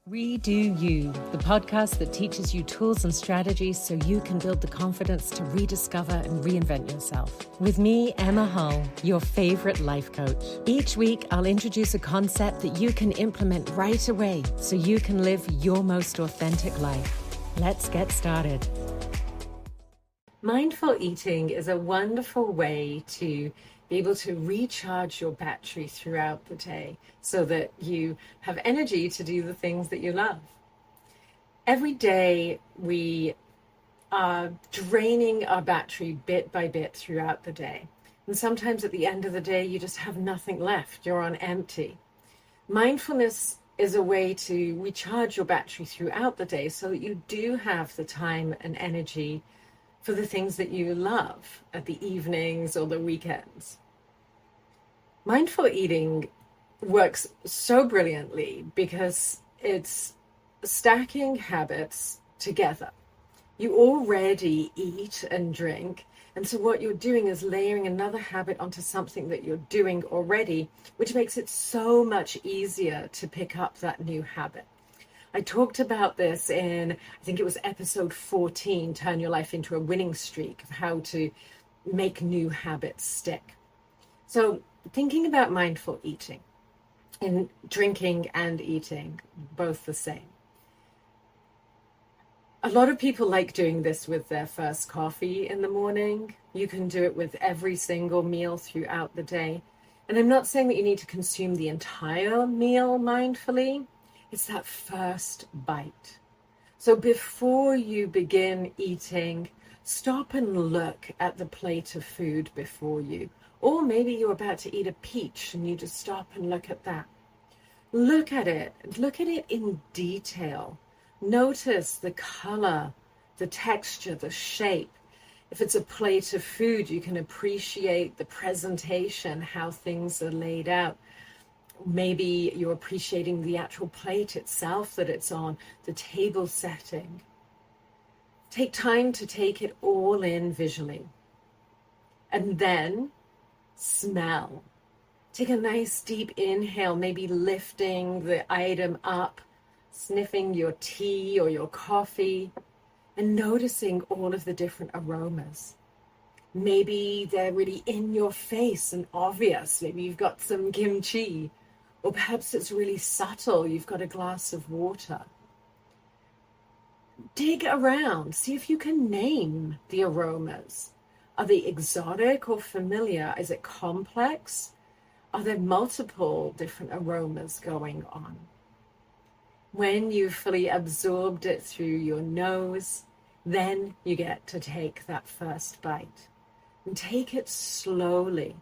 Redo You, the podcast that teaches you tools and strategies so you can build the confidence to rediscover and reinvent yourself. With me, Emma Hull, your favorite life coach. Each week, I'll introduce a concept that you can implement right away so you can live your most authentic life. Let's get started. Mindful eating is a wonderful way to be able to recharge your battery throughout the day so that you have energy to do the things that you love. Every day we are draining our battery bit by bit throughout the day. And sometimes at the end of the day, you just have nothing left. You're on empty. Mindfulness is a way to recharge your battery throughout the day so that you do have the time and energy for the things that you love at the evenings or the weekends. Mindful eating works so brilliantly because it's stacking habits together. You already eat and drink, and so what you're doing is layering another habit onto something that you're doing already, which makes it so much easier to pick up that new habit. I talked about this in, I think it was episode 14, Turn Your Life into a Winning Streak, of how to make new habits stick. So thinking about mindful eating, and drinking and eating, both the same. A lot of people like doing this with their first coffee in the morning. You can do it with every single meal throughout the day. And I'm not saying that you need to consume the entire meal mindfully. It's that first bite. So before you begin eating, stop and look at the plate of food before you. Or maybe you're about to eat a peach and you just stop and look at that. Look at it in detail. Notice the color, the texture, the shape. If it's a plate of food, you can appreciate the presentation, how things are laid out. Maybe you're appreciating the actual plate itself that it's on, the table setting. Take time to take it all in visually. And then smell. Take a nice deep inhale, maybe lifting the item up, sniffing your tea or your coffee, and noticing all of the different aromas. Maybe they're really in your face and obvious. Maybe you've got some kimchi. Or perhaps it's really subtle. You've got a glass of water. Dig around. See if you can name the aromas. Are they exotic or familiar? Is it complex? Are there multiple different aromas going on? When you've fully absorbed it through your nose, then you get to take that first bite. And take it slowly.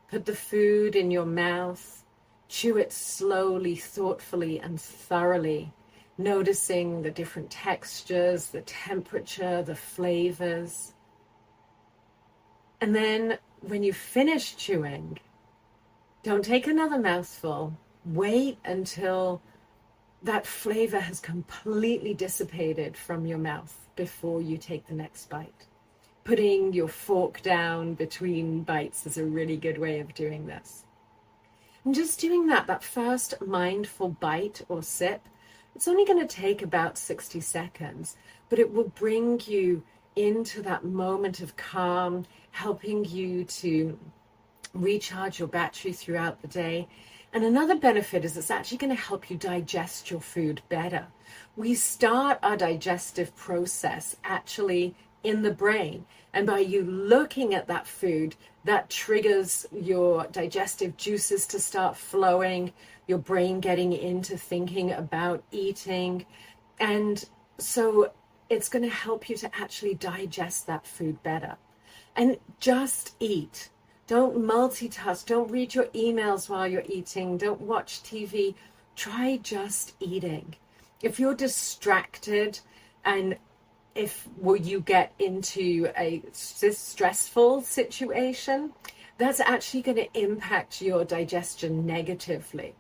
Put the food in your mouth. Chew it slowly, thoughtfully, and thoroughly, noticing the different textures, the temperature, the flavors. And then when you finish chewing, don't take another mouthful. Wait until that flavor has completely dissipated from your mouth before you take the next bite. Putting your fork down between bites is a really good way of doing this. And just doing that first mindful bite or sip, it's only going to take about 60 seconds, but it will bring you into that moment of calm, helping you to recharge your battery throughout the day. And another benefit is it's actually going to help you digest your food better. We start our digestive process actually in the brain. And by you looking at that food, that triggers your digestive juices to start flowing, your brain getting into thinking about eating. And so it's going to help you to actually digest that food better. And just eat. Don't multitask. Don't read your emails while you're eating. Don't watch TV. Try just eating. If you're distracted and if you get into a stressful situation, that's actually going to impact your digestion negatively.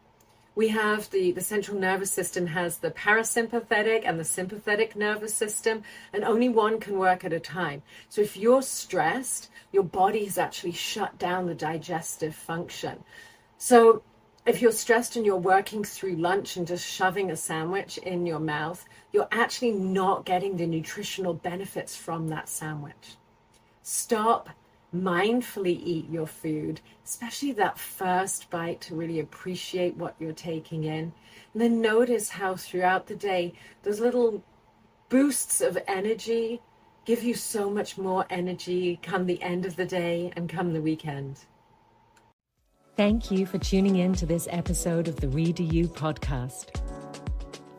We have the central nervous system has the parasympathetic and the sympathetic nervous system, and only one can work at a time. So if you're stressed, your body has actually shut down the digestive function. So If you're stressed and you're working through lunch and just shoving a sandwich in your mouth, you're actually not getting the nutritional benefits from that sandwich. Stop, mindfully eat your food, especially that first bite, to really appreciate what you're taking in. And then notice how throughout the day, those little boosts of energy give you so much more energy come the end of the day and come the weekend. Thank you for tuning in to this episode of the Redo You podcast.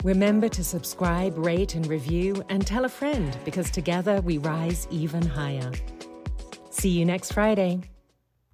Remember to subscribe, rate, and review, and tell a friend, because together we rise even higher. See you next Friday.